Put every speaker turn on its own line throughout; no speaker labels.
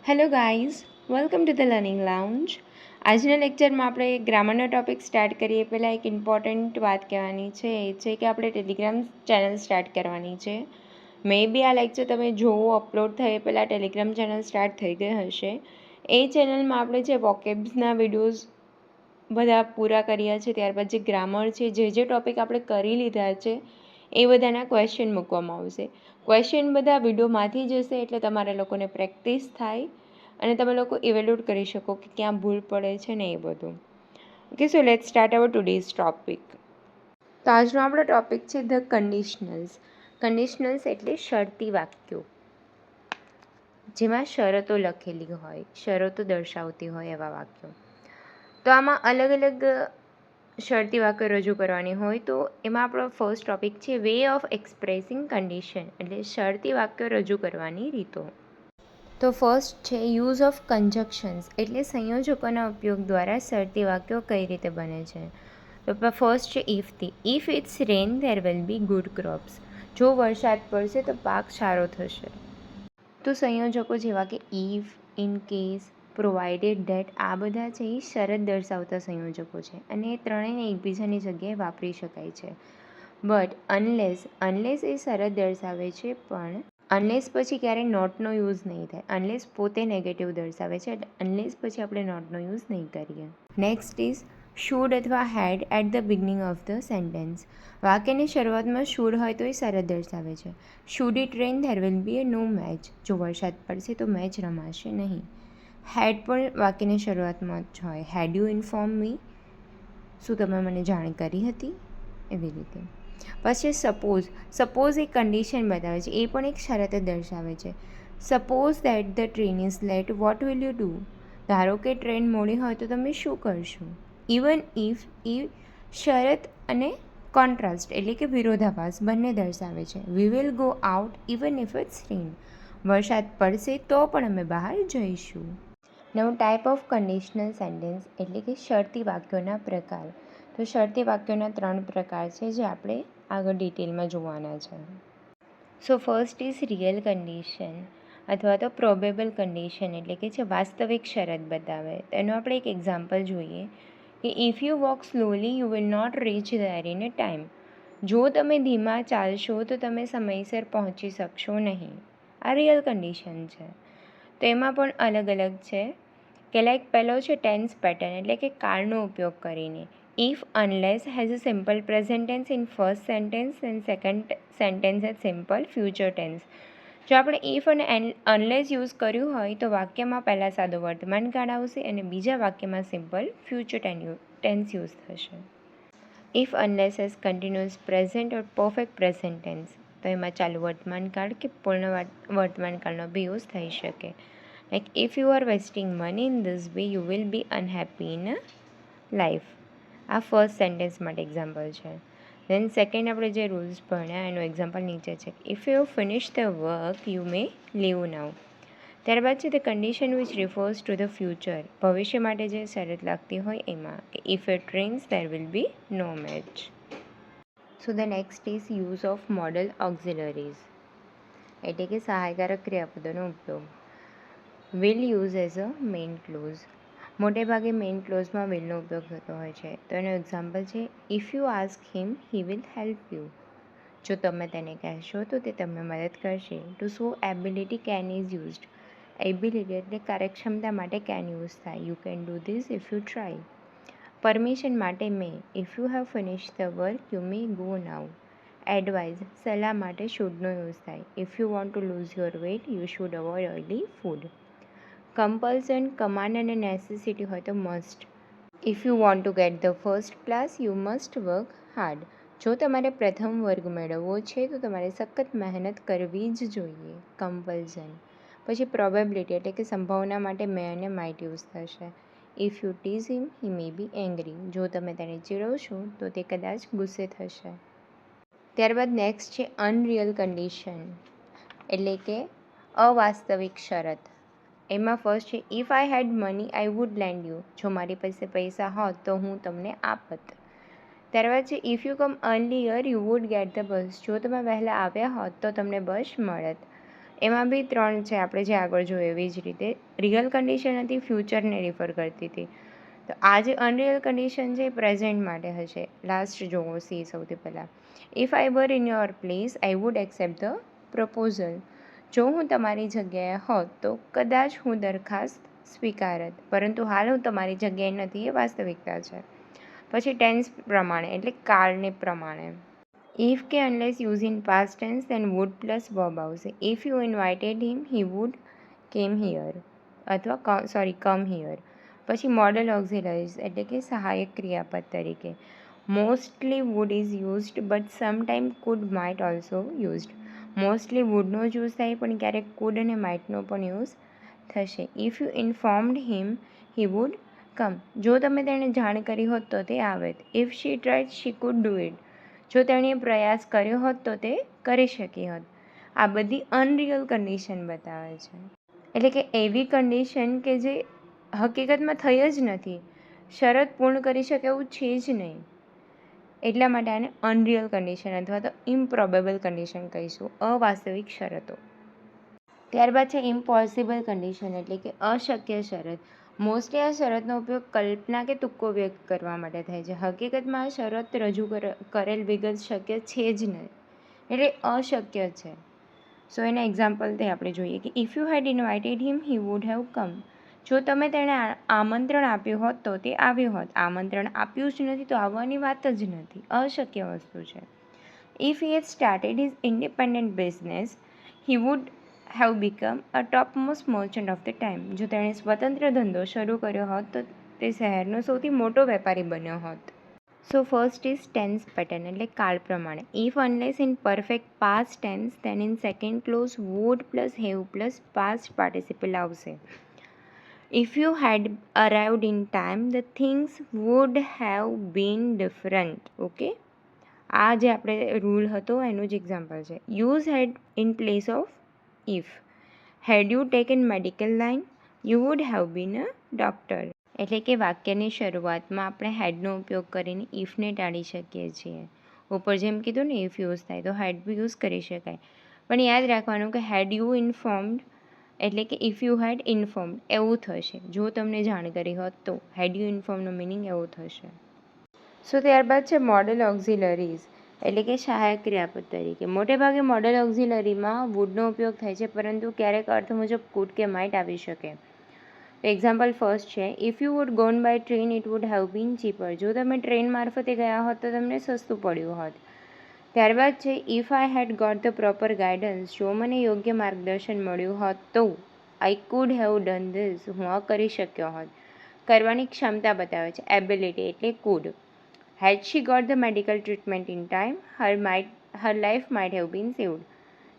Hello guys, welcome to the learning lounge. આજના લેક્ચરમાં આપણે ગ્રામરનો ટોપિક સ્ટાર્ટ કરીએ પહેલાં એક ઇમ્પોર્ટન્ટ વાત કહેવાની છે એ છે કે આપણે ટેલિગ્રામ ચેનલ સ્ટાર્ટ કરવાની છે. મે બી આ લેક્ચર તમે જોવો અપલોડ થયે પહેલાં ટેલિગ્રામ ચેનલ સ્ટાર્ટ થઈ ગઈ હશે. એ ચેનલમાં આપણે જે વોકેબ્સના વિડીયોઝ બધા પૂરા કર્યા છે, ત્યારબાદ જે ગ્રામર છે, જે ટોપિક આપણે કરી લીધા છે એ બધાના ક્વેશ્ચન મૂકવામાં આવશે. ક્વેશ્ચન બધા વિડીયોમાંથી જશે એટલે તમારે લોકોને પ્રેક્ટિસ થાય અને તમે લોકો ઇવેલ્યુએટ કરી શકો કે ક્યાં ભૂલ પડે છે ને એ બધું. Okay, so let's start our today's topic. તો આજનો આપણો ટોપિક છે ધ કન્ડિશનલ્સ. કન્ડિશનલ્સ એટલે શરતી વાક્યો, જેમાં શરતો લખેલી હોય, શરતો દર્શાવતી હોય એવા વાક્યો. તો આમાં અલગ અલગ શરતી વાક્યો રજૂ કરવાની હોય, તો એમાં આપણો ફર્સ્ટ ટોપિક છે વે ઓફ એક્સપ્રેસિંગ કન્ડિશન, એટલે શરતી વાક્યો રજૂ કરવાની રીતો. તો ફર્સ્ટ છે યુઝ ઓફ કન્જક્શન્સ, એટલે સંયોજકોના ઉપયોગ દ્વારા શરતી વાક્યો કઈ રીતે બને છે. તો ફર્સ્ટ છે ઇફથી. If it's rain there will be good crops, જો વરસાદ પડશે તો પાક સારો થશે. તો સંયોજકો જેવા કે if, in case, provided that, આ બધા છે એ શરત દર્શાવતા સંયોજકો છે અને એ ત્રણેયને એકબીજાની જગ્યાએ વાપરી શકાય છે. બટ અનલેસ એ શરત દર્શાવે છે, પણ અનલેસ પછી ક્યારેય નોટનો યુઝ નહીં થાય. અનલેસ પોતે નેગેટિવ દર્શાવે છે એટલે અનલેસ પછી આપણે નોટનો યુઝ નહીં કરીએ. નેક્સ્ટ ઇઝ શુડ અથવા had at the beginning of the sentence. વાક્યની શરૂઆતમાં શુડ હોય તો એ શરત દર્શાવે છે. Should it rain there will be no match, જો વરસાદ પડશે તો મેચ રમાશે નહીં. હેડ પણ વાક્યની શરૂઆતમાં જ હોય. હેડ યુ ઇન્ફોર્મ મી, શું તમે મને જાણ કરી હતી, એવી રીતે. પછી સપોઝ એક કન્ડિશન બતાવે છે, એ પણ એક શરત દર્શાવે છે. Suppose that the train is late, what will you do. ધારો કે ટ્રેન મોડી હોય તો તમે શું કરશો. ઇવન ઇફ, એ શરત અને કોન્ટ્રાસ્ટ એટલે કે વિરોધાભાસ બંને દર્શાવે છે. We will go out even if it's rain, વરસાદ પડશે તો પણ અમે બહાર જઈશું. નવ ટાઈપ ઓફ કન્ડિશનલ સેન્ટેન્સ, એટલે કે શરતી વાક્યોના પ્રકાર. તો શરતી વાક્યોના 3 પ્રકાર છે જે આપણે આગળ ડિટેલમાં જોવાના છે. સો ફર્સ્ટ ઇઝ રિયલ કન્ડિશન અથવા તો પ્રોબેબલ કન્ડિશન, એટલે કે જે વાસ્તવિક શરત બતાવે. તેનું આપણે એક એક્ઝામ્પલ જોઈએ કે if you walk slowly you will not reach there in a time. જો તમે ધીમા ચાલશો તો તમે સમયસર પહોંચી શકશો નહીં. આ રિયલ કન્ડિશન છે. તો એમાં પણ અલગ અલગ છે કે લાઈક પહેલો છે ટેન્સ પેટર્ન, એટલે કે કાળનો ઉપયોગ કરીને. If unless has a simple present tense in first sentence and second sentence has simple future tense. જો આપણે ઇફ અને અનલેસ યુઝ કર્યું હોય તો વાક્યમાં પહેલાં સાદો વર્તમાન કાળ આવશે અને બીજા વાક્યમાં સિમ્પલ ફ્યુચર ટેન્સ યુઝ થશે. If unless has continuous present or perfect present tense, તો એમાં ચાલુ વર્તમાન કાળ કે પૂર્ણ વર્તમાન કાળનો બી યુઝ થઈ શકે. Like if you are wasting money in this way you will be unhappy in life. આ ફર્સ્ટ સેન્ટેન્સ માટે એક્ઝામ્પલ છે. દેન સેકન્ડ આપણે જે રૂલ્સ ભણ્યા એનું એક્ઝામ્પલ નીચે છે. If you finish the work you may leave now. ત્યારબાદ છે the condition which refers to the future, ભવિષ્ય માટે જે શરત લાગતી હોય એમાં. If it rains there will be no match. So the next is use of modal auxiliaries, એટલે કે સહાયકારક ક્રિયાપદોનો ઉપયોગ. Will use as a main clause. મોટે ભાગે મેઇન ક્લોઝમાં વિલનો ઉપયોગ થતો હોય છે. તો એનું એક્ઝામ્પલ છે if you ask him he will help you. જો તમે તેને કહેશો તો તે તમને મદદ કરશે. To show ability can is used. Ability એટલે કાર્યક્ષમતા માટે કેન યુઝ થાય. You can do this if you try. Permission માટે may. If you have finish the work you may go now. Advise, સલાહ માટે શુડનો યુઝ થાય. If you want to lose your weight you should avoid oily food. Compulsion, command અને necessity હોય તો must. If you want to get the first class you must work hard. જો તમારે પ્રથમ વર્ગ મેળવવો છે તો તમારે સખત મહેનત કરવી જ જોઈએ. કમ્પલ્સન. પછી પ્રોબેબિલિટી એટલે કે સંભાવના માટે મે અને માઇટ યુઝ થશે. If you tease him he May B angry. જો તમે તેને ચીડવશો તો તે કદાચ ગુસ્સે થશે. ત્યારબાદ નેક્સ્ટ છે અનરિયલ કન્ડિશન, એટલે કે અવાસ્તવિક શરત. એમાં ફર્સ્ટ છે if I had money I would lend you. જો મારી પાસે પૈસા હોત તો હું તમને આપત. ત્યારબાદ છે if you come earlier you would get the bus. જો તમે વહેલા આવ્યા હોત તો તમને બસ મળત. એમાં બી 3 છે, આપણે જે આગળ જોયું એવી જ રીતે. રિયલ કન્ડિશન હતી, ફ્યુચરને રિફર કરતી હતી. તો આ જે અનરિયલ કન્ડિશન છે એ પ્રેઝન્ટ માટે હશે. લાસ્ટ જોવો સી સૌથી પહેલાં. If I var in your place I would accept the proposal. જો હું તમારી જગ્યાએ હોત તો કદાચ હું દરખાસ્ત સ્વીકારત, પરંતુ હાલ હું તમારી જગ્યાએ નથી, એ વાસ્તવિકતા છે. પછી ટેન્સ પ્રમાણે એટલે કાળને પ્રમાણે. ઇફ કે unless use in past tense then would plus verb આવશે. If you invited him he would came here અથવા કમ હિયર. પછી મોડલ ઓક્ઝિલરીઝ એટલે કે સહાયક ક્રિયાપદ તરીકે. Mostly would is used but sometime could might also used. Mostly વુડનો જ યુઝ થાય, પણ ક્યારેક કુડ અને માઇટનો પણ યુઝ થશે. If you informed him he would come. જો તમે તેણે જાણ કરી હોત તો તે આવેત. If she tried she could do it. જો તેણે પ્રયાસ કર્યો હોત તો તે કરી શકી હોત. આ બધી અનરિયલ કન્ડિશન બતાવે છે. એટલે કે એવી કન્ડિશન કે જે હકીકતમાં થઈ જ નથી, શરત પૂર્ણ કરી શકે એવું છે જ નહીં. એટલા માટે આને અનરિયલ કન્ડિશન અથવા તો ઇમ્પ્રોબેબલ કન્ડિશન કહીશું, અવાસ્તવિક શરતો. ત્યારબાદ છે ઇમ્પોસિબલ કન્ડિશન એટલે કે અશક્ય શરત. મોસ્ટલી આ શરતનો ઉપયોગ કલ્પના કે તુક્કો વ્યક્ત કરવા માટે થાય છે. હકીકતમાં આ શરત રજૂ કરેલ વિગત શક્ય છે જ નહીં, એટલે અશક્ય છે. સો એના એક્ઝામ્પલથી આપણે જોઈએ કે if you had invited him he would have come. જો તમે તેણે આમંત્રણ આપ્યું હોત તો તે આવ્યો હોત. આમંત્રણ આપ્યું જ નથી તો આવવાની વાત જ નથી, અશક્ય વસ્તુ છે. If he head started his independent business he would have become a topmost merchant of the time. જો તેણે સ્વતંત્ર ધંધો શરૂ કર્યો હોત તો તે શહેરનો સૌથી મોટો વેપારી બન્યો હોત. So first is tense pattern એટલે કાળ પ્રમાણે. If unless in perfect past tense then in second clause would plus have plus past participle આવશે. If you had arrived in time the things would have been different. Okay, આ જે આપણે rule હતો એનું જ એક્ઝામ્પલ છે. Use had in place of if. Had you taken medical line you would have been a doctor. એટલે કે વાક્યની શરૂઆતમાં આપણે હેડનો ઉપયોગ કરીને ઇફને ટાળી શકીએ છીએ. ઉપર જેમ કીધું ને ઇફ યુઝ થાય તો હેડ બી યુઝ કરી શકાય, પણ યાદ રાખવાનું કે હેડ યુ ઇન્ફોર્મ્ડ એટલે કે ઇફ યુ હેડ ઇન્ફોર્મ્ડ એવું થશે. જો તમને જાણ કરી હોત તો હેડ યુ ઇન્ફોર્મનો મિનિંગ એવો થશે. સો ત્યારબાદ છે મોડલ ઓક્ઝિલરીઝ એટલે કે સહાયક ક્રિયાપદ તરીકે. મોટેભાગે મોડલ ઓક્ઝિલરીમાં વુડનો ઉપયોગ થાય છે, પરંતુ ક્યારેક અર્થ મુજબ કુડ કે માઇટ આવી શકે. એક્ઝામ્પલ ફર્સ્ટ છે if you would gone by train it would have been cheaper. જો તમે ટ્રેન મારફતે ગયા હોત તો તમને સસ્તું પડ્યું હોત. ત્યારબાદ છે if I had got the proper guidance. જો મને યોગ્ય માર્ગદર્શન મળ્યું હોત તો I could have done this. હું આ કરી શક્યો હોત. કરવાની ક્ષમતા બતાવે છે, એબિલિટી એટલે food. Had she got the medical treatment in time, her life might have been saved.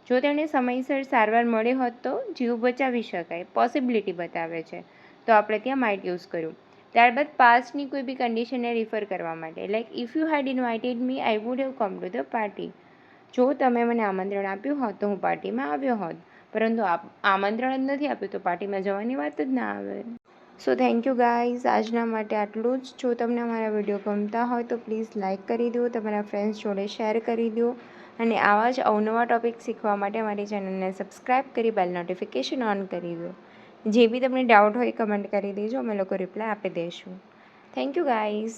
જો તેણે સમયસર સારવાર મળી હોત તો જીવ બચાવી શકાય, પોસિબિલિટી બતાવે છે, તો આપણે ત્યાં માઇટ યુઝ કર્યું. ત્યારબાદ પાસ્ટની કોઈ બી કન્ડિશનને રિફર કરવા માટે, like if you had invited me I would have come to the party. જો તમે મને આમંત્રણ આપ્યું હોત તો હું પાર્ટીમાં આવ્યો હોત, પરંતુ આમંત્રણ જ નથી આપ્યું તો પાર્ટીમાં જવાની વાત જ ના આવે. સો થેન્ક યુ ગાઈઝ, આજના માટે આટલું જ. જો તમને અમારા વિડીયો ગમતા હોય તો પ્લીઝ લાઇક કરી દો, તમારા ફ્રેન્ડ્સ જોડે શેર કરી દો, અને આવા જ અવનવા ટૉપિક શીખવા માટે અમારી ચેનલને સબસ્ક્રાઈબ કરી બેલ નોટિફિકેશન ઓન કરી દો. જે બી તમને ડાઉટ હોય કમેન્ટ કરી દેજો, અમે લોકો રિપ્લાય આપી દઈશું. Thank you guys.